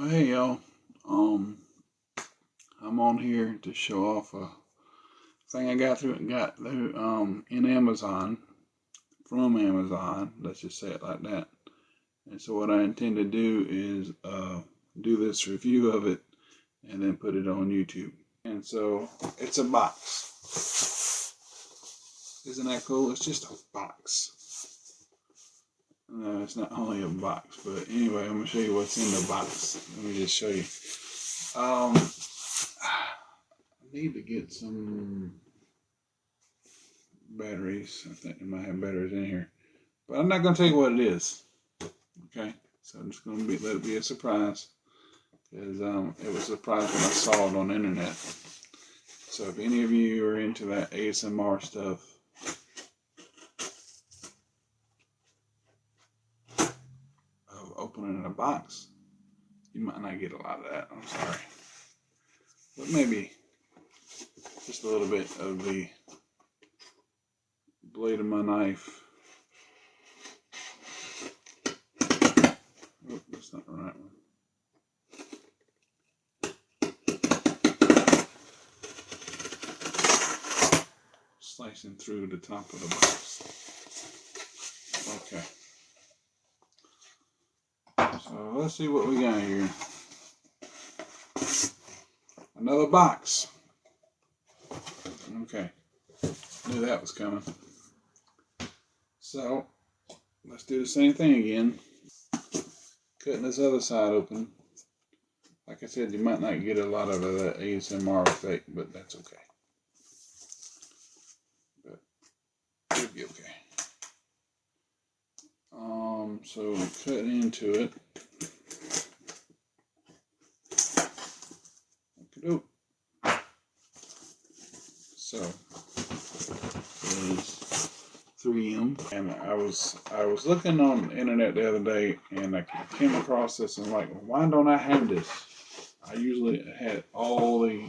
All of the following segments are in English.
Hey y'all, I'm on here to show off a thing I got through in Amazon, from Amazon, let's just say it like that. And so what I intend to do is do this review of it and then put it on YouTube. And so it's a box. Isn't that cool? It's just a box. No, it's not only a box, but anyway, I'm gonna show you what's in the box. Let me just show you. I need to get some batteries. I think I might have batteries in here, but I'm not gonna tell you what it is. Okay, so I'm just gonna let it be a surprise, because it was a surprise when I saw it on the internet. So if any of you are into that ASMR stuff, of opening a box, you might not get a lot of that. I'm sorry, but maybe just a little bit of the blade of my knife. Oh, that's not the right one. Slicing through the top of the box. Okay. So let's see what we got here. Another box. Okay. Knew that was coming. So let's do the same thing again. Cutting this other side open. Like I said, you might not get a lot of that ASMR effect, but that's okay. But it'll be okay. So cut into it. Okey-doke. So is 3M, and I was looking on the internet the other day, and I came across this, and I'm like, why don't I have this? I usually had all the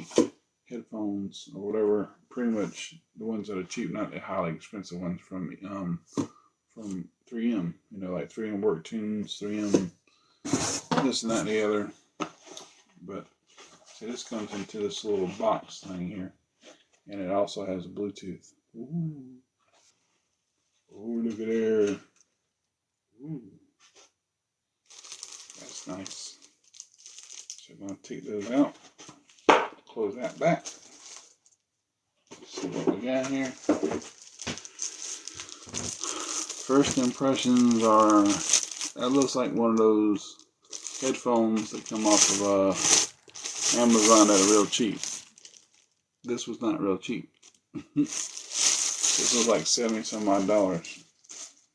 headphones or whatever, pretty much the ones that are cheap, not the highly expensive ones from 3M. You know, like 3M Work Tunes, 3M this and that and the other. But see, this comes into this little box thing here, and it also has Bluetooth. Ooh. Oh, look at there. Ooh. That's nice. So I'm going to take those out. Close that back. See what we got here. First impressions are, that looks like one of those headphones that come off of Amazon that are real cheap. This was not real cheap. This was like $70 some odd.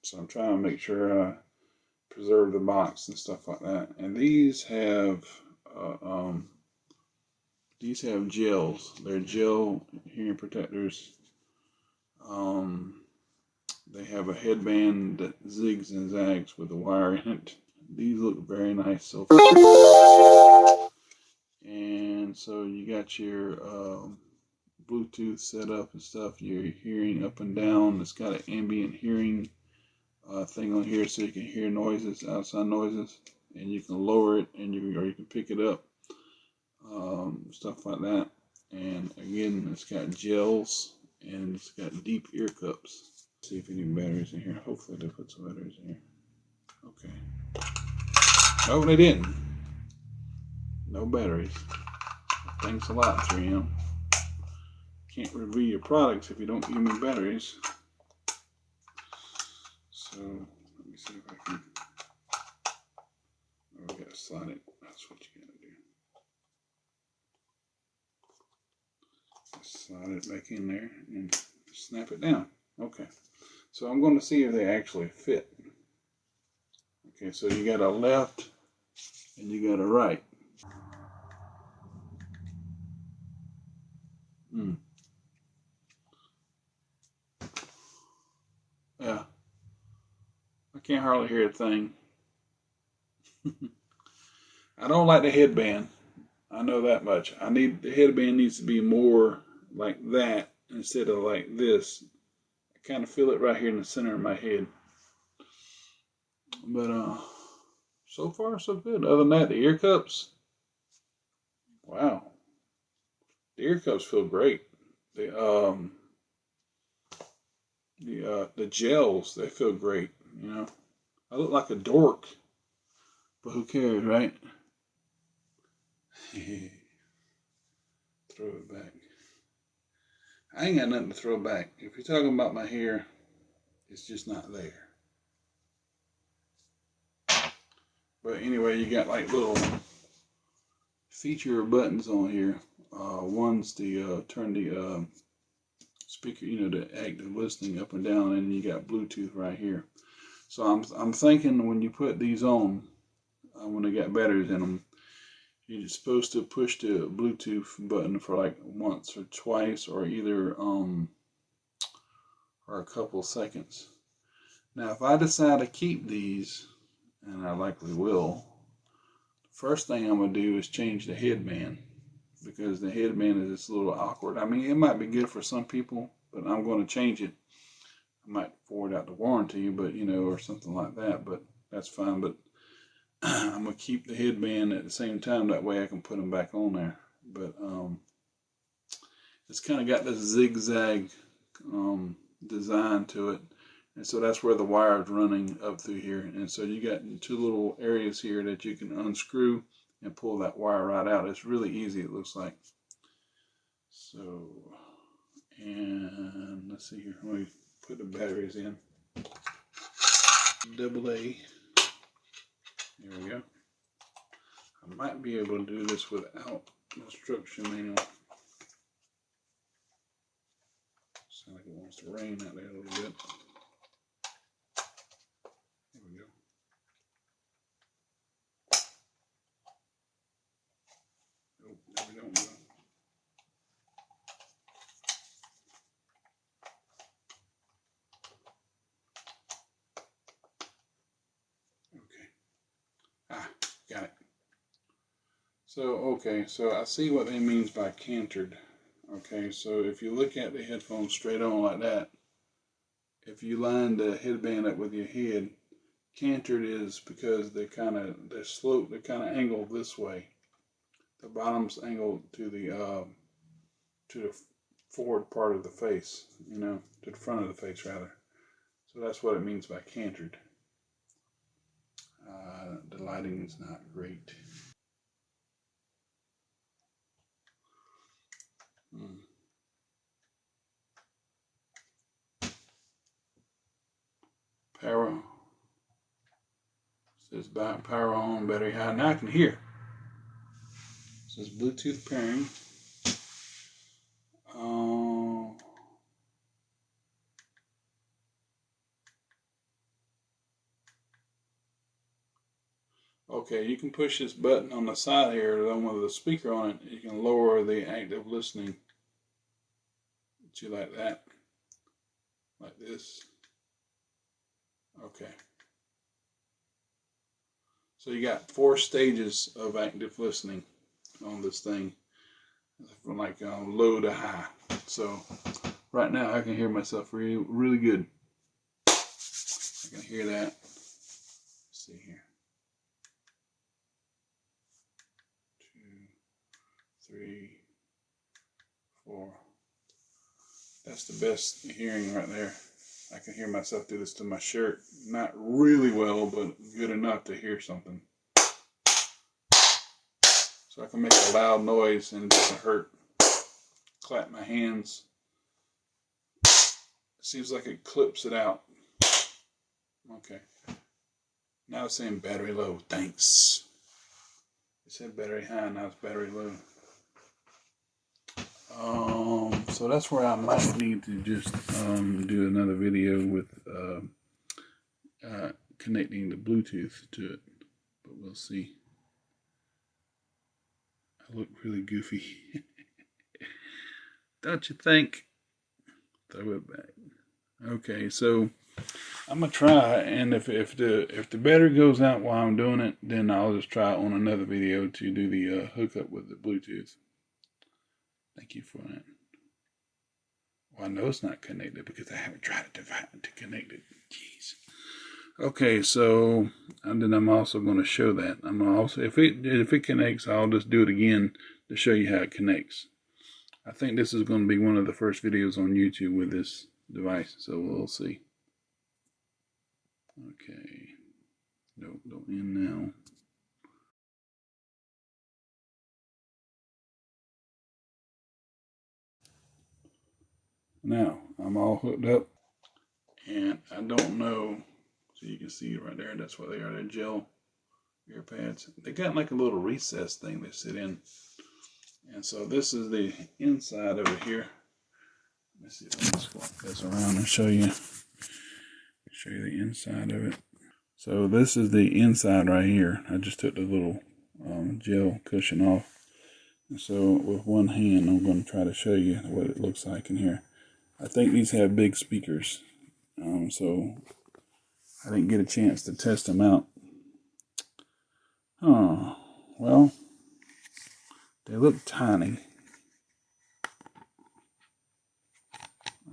So I'm trying to make sure I preserve the box and stuff like that. And these have gels. They're gel hearing protectors. They have a headband that zigs and zags with a wire in it. These look very nice so far. And so you got your Bluetooth set up and stuff. Your hearing up and down. It's got an ambient hearing thing on here, so you can hear noises, outside noises, and you can lower it, and you can pick it up, stuff like that. And again, it's got gels, and it's got deep ear cups. Let's see if any batteries in here. Hopefully they put some batteries in here. Okay. Oh, they didn't. No batteries. Thanks a lot, 3M. Can't review your products if you don't give me batteries. So let me see if I can. Oh, we gotta slide it. That's what you gotta do. Slide it back in there and snap it down. Okay. So I'm going to see if they actually fit. Okay, so you got a left and you got a right. Yeah. I can't hardly hear a thing. I don't like the headband. I know that much. The headband needs to be more like that instead of like this. I kind of feel it right here in the center of my head. But so far so good. Other than that, the ear cups, Wow. The ear cups feel great. The the gels, they feel great, you know. I look like a dork, but who cares, right? Throw it back. I ain't got nothing to throw back. If you're talking about my hair, it's just not there. But anyway, you got like little feature buttons on here. One's the turn the speaker, you know, the active listening up and down, and you got Bluetooth right here. So I'm thinking when you put these on, when they got batteries in them, you're supposed to push the Bluetooth button for like once or twice, or either or a couple seconds. Now, if I decide to keep these, and I likely will, the first thing I'm gonna do is change the headband, because the headband is just a little awkward. I mean, it might be good for some people, but I'm going to change it. I might forward out the warranty, but you know, or something like that. But that's fine. But I'm gonna keep the headband at the same time. That way, I can put them back on there. But it's kind of got this zigzag design to it, and so that's where the wire is running up through here. And so you got two little areas here that you can unscrew and pull that wire right out. It's really easy, it looks like. So, and let's see here. Let me put the batteries in. AA. There we go. I might be able to do this without instruction manual. Sounds like it wants to rain out there a little bit. There we go. Nope, there we don't go. Got it. So, okay, so I see what that means by cantered. Okay, so if you look at the headphones straight on like that, if you line the headband up with your head, cantered is because they're slope, they're kind of angled this way. The bottom's angled to the forward part of the face, you know, to the front of the face rather. So that's what it means by cantered. The lighting is not great. Power. Says power on, battery high. Now I can hear. It says Bluetooth pairing. Okay, you can push this button on the side here, the one with the speaker on it. You can lower the active listening to like that, like this. Okay. So you got 4 stages of active listening on this thing, from like low to high. So right now I can hear myself really good. I can hear that. Let's see here. 2, 3, 4. That's the best hearing right there. I can hear myself do this to my shirt. Not really well, but good enough to hear something. So I can make a loud noise and it doesn't hurt. Clap my hands. It seems like it clips it out. Okay. Now it's saying battery low. Thanks. It said battery high, now it's battery low. So that's where I might need to just do another video with connecting the Bluetooth to it, but we'll see. I look really goofy. Don't you think? Throw it back. Okay, so I'm gonna try, and if the battery goes out while I'm doing it, then I'll just try on another video to do the hookup with the Bluetooth. Thank you for that. Well, I know it's not connected because I haven't tried to connect it. Jeez. Okay, so and then I'm also going to show that. I'm also if it connects, I'll just do it again to show you how it connects. I think this is going to be one of the first videos on YouTube with this device, so we'll see. Okay, nope, don't end now. Now, I'm all hooked up, and I don't know, so you can see it right there, that's what they are, they're gel Earpads. They got like a little recess thing they sit in. And so this is the inside of it here. Let me see if I can swap this around and show you the inside of it. So this is the inside right here. I just took the little gel cushion off. And so with one hand, I'm going to try to show you what it looks like in here. I think these have big speakers. So I didn't get a chance to test them out. Oh, well, they look tiny.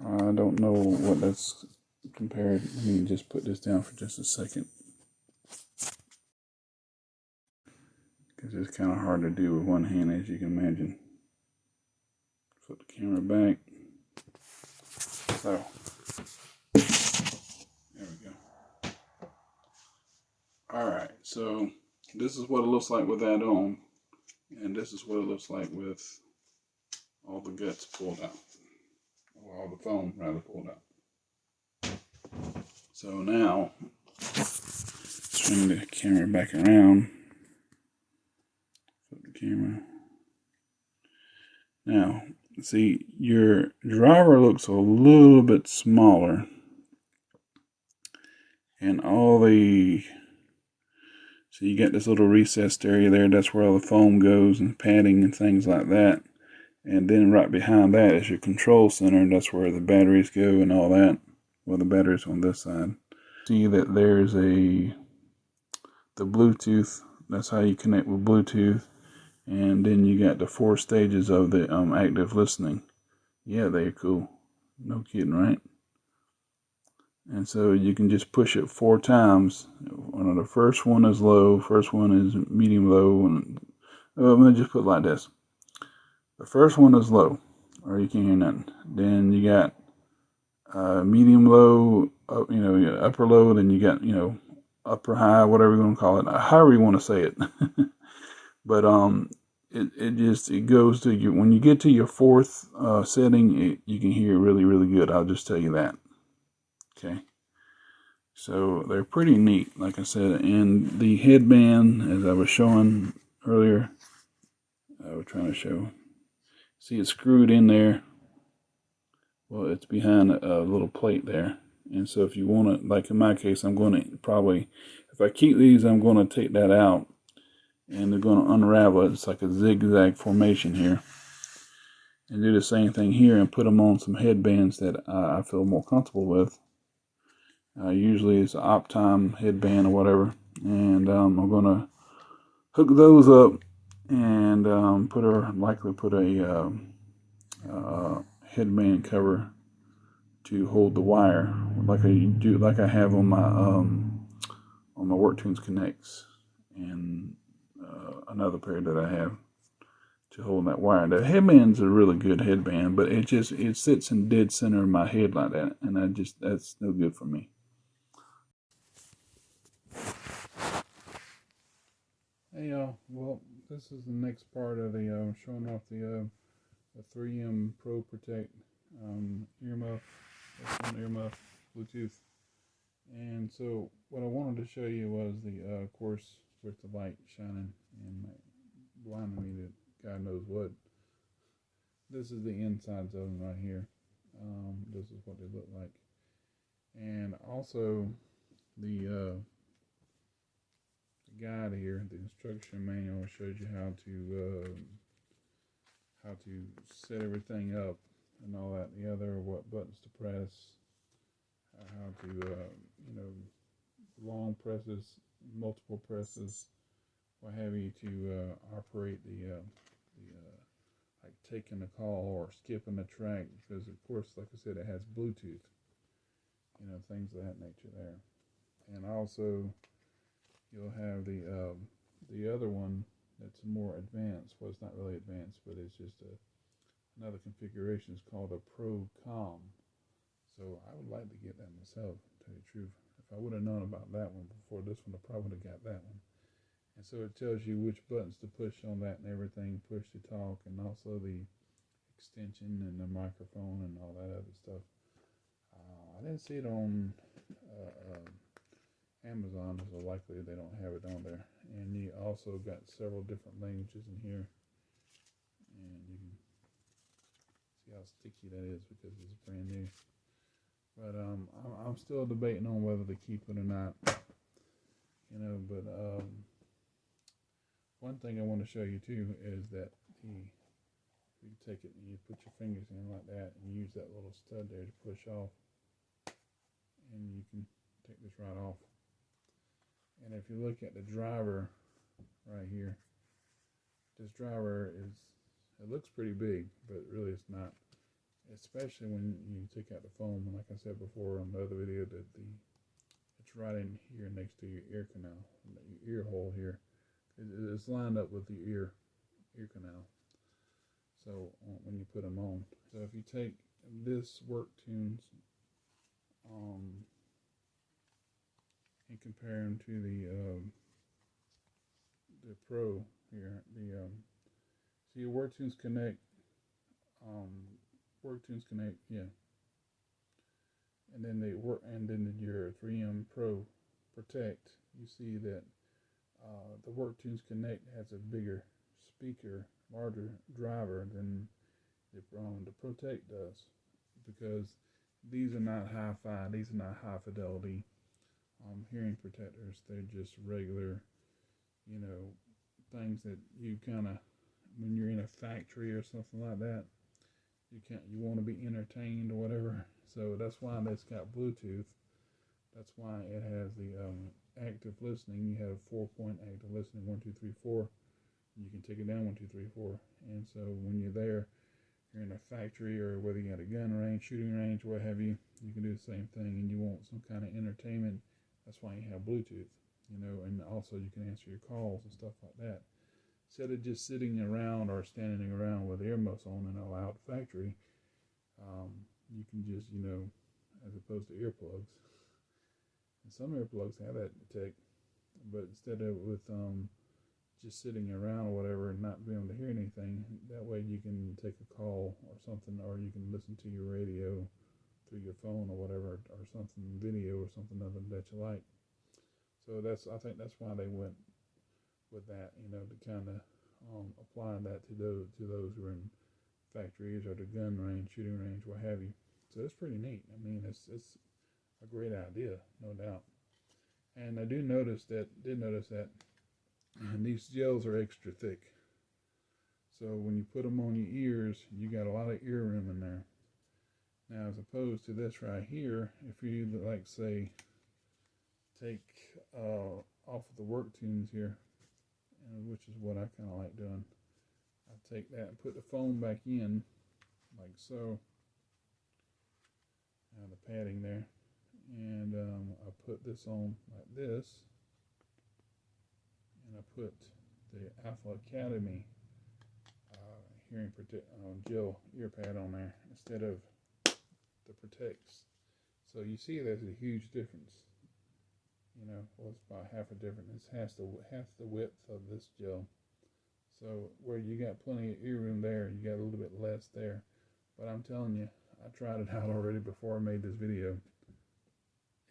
I don't know what that's compared. Let me just put this down for just a second, because it's kind of hard to do with one hand, as you can imagine. Put the camera back. So, there we go. Alright, so this is what it looks like with that on, and this is what it looks like with all the guts pulled out, or all the foam rather pulled out. So now, swing the camera back around. Put the camera. Now, see, your driver looks a little bit smaller, and all the, so you got this little recessed area there, that's where all the foam goes and padding and things like that. And then right behind that is your control center, that's where the batteries go and all that. Well, the batteries on this side. See that there's the Bluetooth, that's how you connect with Bluetooth. And then you got the 4 stages of the active listening. Yeah, they're cool. No kidding, right? And so you can just push it 4 times. The first one is low, first one is medium low, and let me just put it like this. The first one is low, or you can't hear nothing. Then you got medium low, upper low, then you got, upper high, whatever you want to call it, however you want to say it. But it goes to you when you get to your 4th setting, you can hear it really, really good. I'll just tell you that. Okay. So they're pretty neat, like I said. And the headband, as I was showing earlier, I was trying to show. See, it's screwed in there. Well, it's behind a little plate there. And so if you want to, like in my case, I'm going to probably, if I keep these, I'm going to take that out. And they're going to unravel it. It's like a zigzag formation here. And do the same thing here and put them on some headbands that I feel more comfortable with. Usually it's an Optime headband or whatever. And I'm going to hook those up and likely put a headband cover to hold the wire, like I have on my WorkTunes Connects, and another pair that I have to hold that wire. The headband's a really good headband, but it sits in dead center of my head like that, and that's no good for me. Hey y'all, well, this is the next part of the showing off the 3M Pro Protect earmuff, earmuff Bluetooth. And so what I wanted to show you was the of course, with the light shining and blinding me to God knows what. This is the insides of them right here. This is what they look like. And also the guide here, the instruction manual, shows you how to set everything up and all that. The other, what buttons to press, how to long presses, multiple presses, what have you, to operate the like taking a call or skipping a track, because of course, like I said, it has Bluetooth, things of that nature there. And also you'll have the other one that's more advanced. Well, it's not really advanced, but it's just another configuration. It's called a Pro Com. So I would like to get that myself, to tell you the truth. If I would have known about that one before this one, I probably would have got that one. And so it tells you which buttons to push on that and everything, push to talk, and also the extension and the microphone and all that other stuff. I didn't see it on Amazon, so likely they don't have it on there. And you also got several different languages in here, and you can see how sticky that is because it's brand new. But I'm still debating on whether to keep it or not, you know. But one thing I want to show you too is that you take it and you put your fingers in like that and use that little stud there to push off, and you can take this right off. And if you look at the driver right here, this driver it looks pretty big, but really it's not. Especially when you take out the foam, and like I said before on the other video, that it's right in here next to your ear canal, your ear hole here. It's lined up with the ear canal. So when you put them on, so if you take this WorkTunes and compare them to the Pro here, so your WorkTunes Connect. WorkTunes Connect, yeah, and then your 3M Pro Protect. You see that the WorkTunes Connect has a bigger speaker, larger driver than the Protect does, because these are not hi-fi. These are not high fidelity hearing protectors. They're just regular, you know, things that you kind of, when you're in a factory or something like that, you want to be entertained or whatever. So that's why that's got Bluetooth. That's why it has the active listening. You have 4-point active listening, 1, 2, 3, 4. You can take it down 1, 2, 3, 4. And so when you're there, you're in a factory or whether you got a gun range, shooting range, what have you, you can do the same thing. And you want some kind of entertainment. That's why you have Bluetooth, you know. And also you can answer your calls and stuff like that. Instead of just sitting around or standing around with earmuffs on in a loud factory, you can just, you know, as opposed to earplugs. And some earplugs have that tech, but instead of with just sitting around or whatever and not being able to hear anything, that way you can take a call or something, or you can listen to your radio through your phone or whatever, or something, video or something other that you like. So I think that's why they went with that, you know, to kind of apply that to those who are in factories or the gun range, shooting range, what have you. So it's pretty neat. I mean, it's a great idea, no doubt. And I did notice that these gels are extra thick. So when you put them on your ears, you got a lot of ear room in there. Now, as opposed to this right here, if you like, say, take off of the WorkTunes here, which is what I kind of like doing. I take that and put the foam back in, like so. Now the padding there, and I put this on like this, and I put the Alpha Academy hearing gel ear pad on there instead of the Protects. So you see there's a huge difference. You know, well, it's about half a difference. It's half the width of this gel. So where you got plenty of ear room there, you got a little bit less there. But I'm telling you, I tried it out already before I made this video.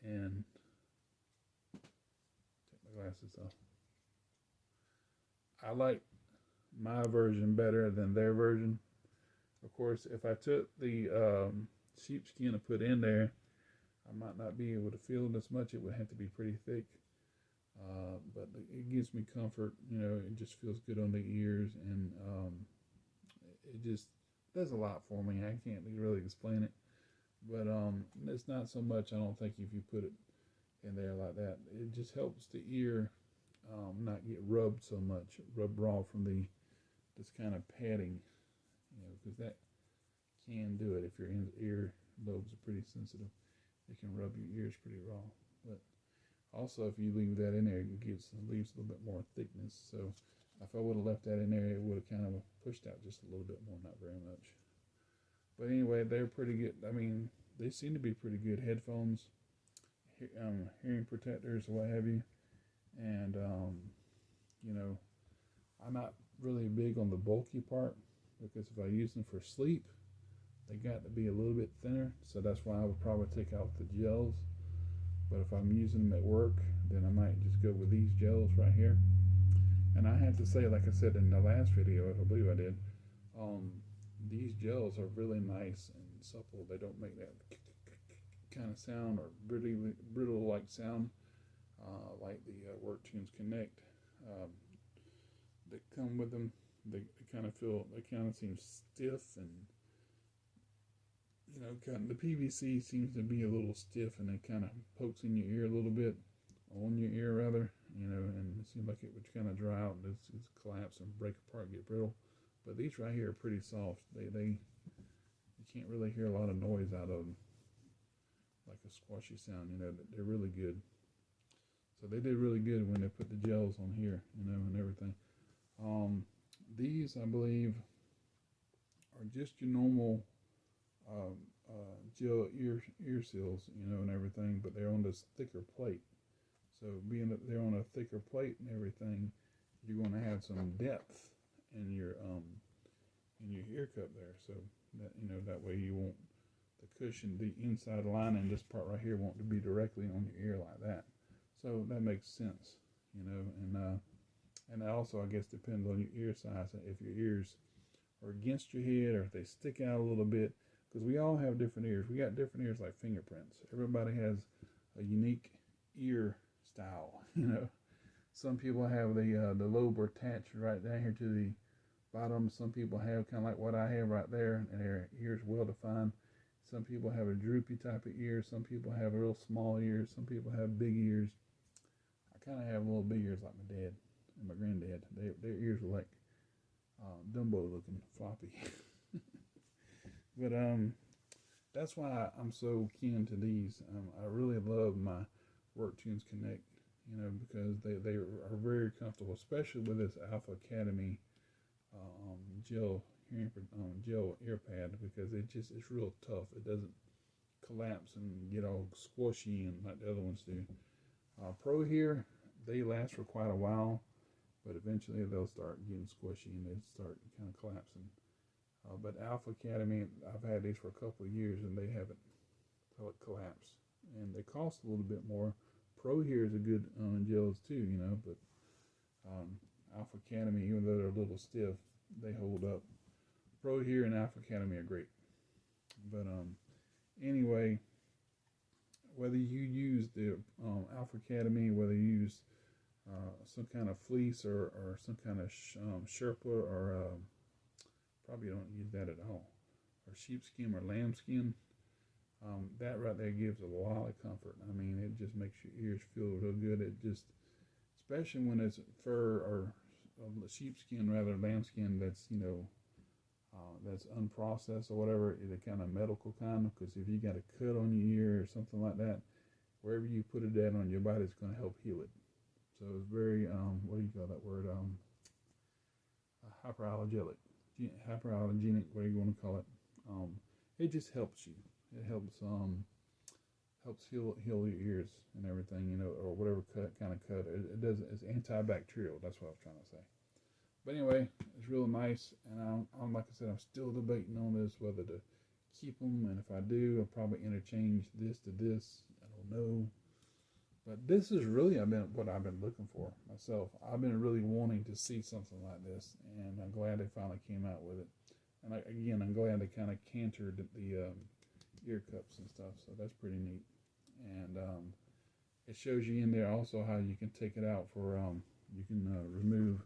And take my glasses off. I like my version better than their version. Of course, if I took the sheepskin and put in there, I might not be able to feel it as much. It would have to be pretty thick. But it gives me comfort, you know. It just feels good on the ears, and it just does a lot for me. I can't really explain it, but it's not so much, I don't think, if you put it in there like that. It just helps the ear not get rubbed so much, rubbed raw from this kind of padding, you know, because that can do it. If your ear lobes are pretty sensitive, it can rub your ears pretty raw. But also, if you leave that in there, it leaves a little bit more thickness. So If I would have left that in there, it would have kind of pushed out just a little bit more, not very much. But anyway, they're pretty good. I mean, they seem to be pretty good headphones, hearing protectors, or what have you. And, you know, I'm not really big on the bulky part, because if I use them for sleep, they got to be a little bit thinner. So that's why I would probably take out the gels. But if I'm using them at work, then I might just go with these gels right here. And I have to say, like I said in the last video, I believe I did, these gels are really nice and supple. They don't make that kind of sound or brittle like sound like the WorkTunes Connect that come with them. They kind of seem stiff, and you know, kind of, the PVC seems to be a little stiff, and it kind of pokes in your ear a little bit, on your ear rather, you know, and it seems like it would kind of dry out and it's collapse and break apart, get brittle. But these right here are pretty soft. You can't really hear a lot of noise out of them, like a squashy sound. You know, they're really good. So they did really good when they put the gels on here, you know, and everything. These, I believe, are just your normal gel ear seals, you know, and everything, but they're on this thicker plate. So being that they're on a thicker plate and everything, you're going to have some depth in your ear cup there. So that, you know, that way you won't, the cushion, the inside lining, this part right here, won't be directly on your ear like that. So that makes sense, you know, and also, I guess, depends on your ear size. If your ears are against your head, or if they stick out a little bit, because we all have different ears. We got different ears like fingerprints. Everybody has a unique ear style, you know. Some people have the lobe attached right down here to the bottom. Some people have kind of like what I have right there, and their ears well defined. Some people have a droopy type of ear. Some people have real small ears. Some people have big ears. I kind of have little big ears like my dad and my granddad. Their ears were like Dumbo looking, floppy. But that's why I'm so keen to these. I really love my WorkTunes Connect, you know, because they are very comfortable, especially with this Alpha Academy gel Earpad, because it's real tough. It doesn't collapse and get all squishy and like the other ones do. Pro here, they last for quite a while, but eventually they'll start getting squishy and they start kind of collapsing. But Alpha Academy, I've had these for a couple of years and they haven't collapsed. And they cost a little bit more. Pro here is a good gels too, you know, but Alpha Academy, even though they're a little stiff, they hold up. Pro here and Alpha Academy are great. But anyway, whether you use the Alpha Academy, whether you use some kind of fleece or some kind of Sherpa, or probably don't use that at all, or sheepskin or lambskin, that right there gives a lot of comfort. I mean, it just makes your ears feel real good. It just, especially when it's fur or sheepskin rather, lambskin, that's, you know, that's unprocessed or whatever, the kind of medical kind, because if you got a cut on your ear or something like that, wherever you put it at on your body, it's going to help heal it. So it's very, what do you call that word, hyperallergenic, whatever you want to call it. It just helps you. It helps heal your ears and everything, you know, or whatever kind of cut. It does. It's antibacterial. That's what I was trying to say. But anyway, it's really nice, and I'm like I said, I'm still debating on this, whether to keep them, and if I do, I'll probably interchange this to this. I don't know. But this is really what I've been looking for myself. I've been really wanting to see something like this, and I'm glad they finally came out with it. And again, I'm glad they kind of cantered the ear cups and stuff, so that's pretty neat. And it shows you in there also how you can take it out for, you can remove.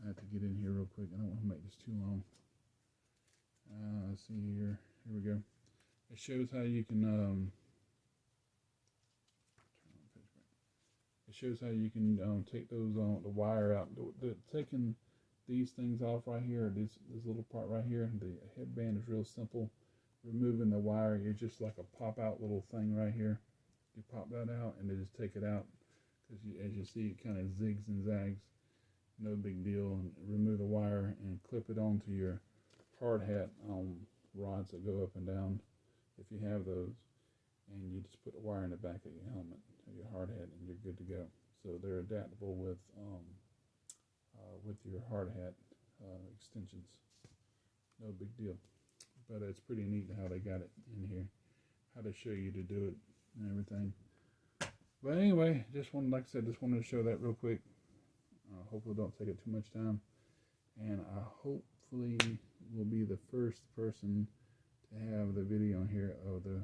I have to get in here real quick. I don't want to make this too long. Let's see here. Here we go. It shows how you can take those the wire out. Taking these things off right here, this little part right here, the headband is real simple. Removing the wire, it's just like a pop out little thing right here. You pop that out and they just take it out, because as you see, it kind of zigs and zags. no big deal. And remove the wire and clip it onto your hard hat rods that go up and down, if you have those. And you just put the wire in the back of your helmet, of your hard hat, and you're good to go. So they're adaptable with your hard hat extensions. No big deal. But it's pretty neat how they got it in here, how they show you to do it and everything. But anyway, like I said, just wanted to show that real quick. Hopefully don't take it too much time. And I hopefully will be the first person to have the video on here of the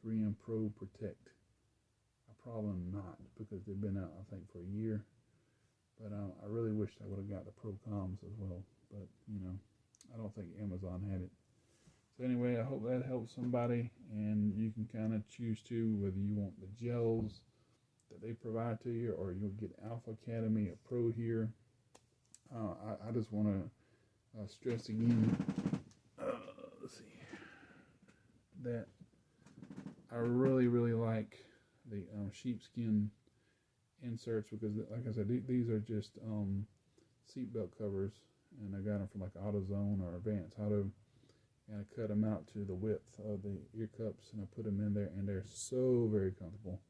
3M Pro Protect. I probably not, because they've been out, I think, for a year. But I really wish I would have got the Pro Comms as well. But, you know, I don't think Amazon had it. So anyway, I hope that helps somebody. And you can kind of choose to whether you want the gels that they provide to you, or you'll get Alpha Academy, a Pro here. I just want to stress again, let's see, that I really like the sheepskin inserts, because like I said, these are just seatbelt covers, and I got them from like AutoZone or Advanced Auto, and I cut them out to the width of the ear cups, and I put them in there, and they're so very comfortable,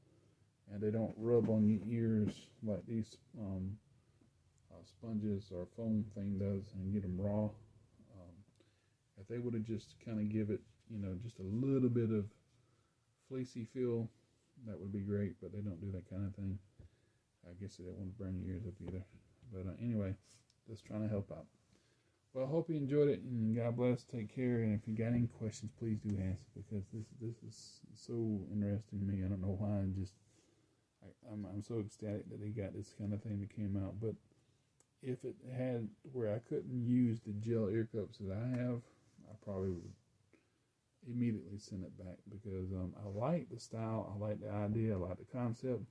and they don't rub on your ears like these sponges or foam thing does, and get them raw. If they would have just kind of give it, you know, just a little bit of fleecy feel, that would be great, but they don't do that kind of thing. I guess they don't want to burn your ears up either. But anyway, just trying to help out. Well, I hope you enjoyed it, and God bless. Take care, and if you got any questions, please do ask, because this is so interesting to me. I don't know why. I'm so ecstatic that they got this kind of thing that came out. But if it had where I couldn't use the gel ear cups that I have, I probably would immediately send it back, because I like the style, I like the idea, I like the concept,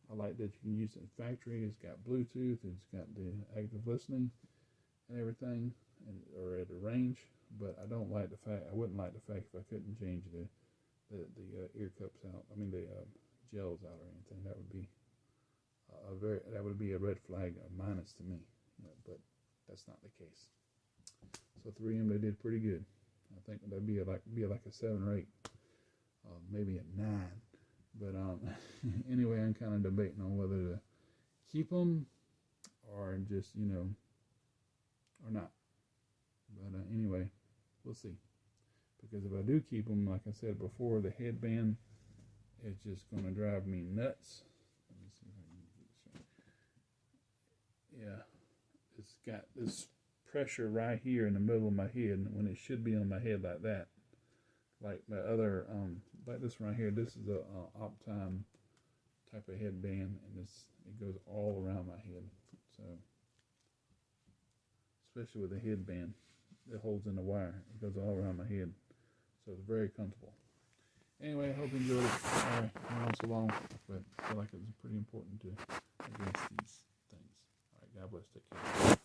I like that you can use it in factory. It's got Bluetooth, it's got the active listening and everything, or at a range. But I don't like the fact, I wouldn't like the fact if I couldn't change the ear cups out, I mean the gels out or anything. That would be a red flag, a minus to me, you know, but that's not the case. So 3M, they did pretty good. I think that'd be like a 7 or 8, maybe a 9. But anyway, I'm kind of debating on whether to keep them or just, you know, or not. But anyway, we'll see. Because if I do keep them, like I said before, the headband is just going to drive me nuts. Let me see if I can get this right. Yeah, it's got this pressure right here in the middle of my head, when it should be on my head like that. Like my other, like this right here, this is a Optime type of headband, and it goes all around my head. So, especially with the headband, it holds in the wire. It goes all around my head, so it's very comfortable. Anyway, I hope you enjoyed it. Sorry, I went so long, but I feel like it's pretty important to address these things. All right, God bless. Take care.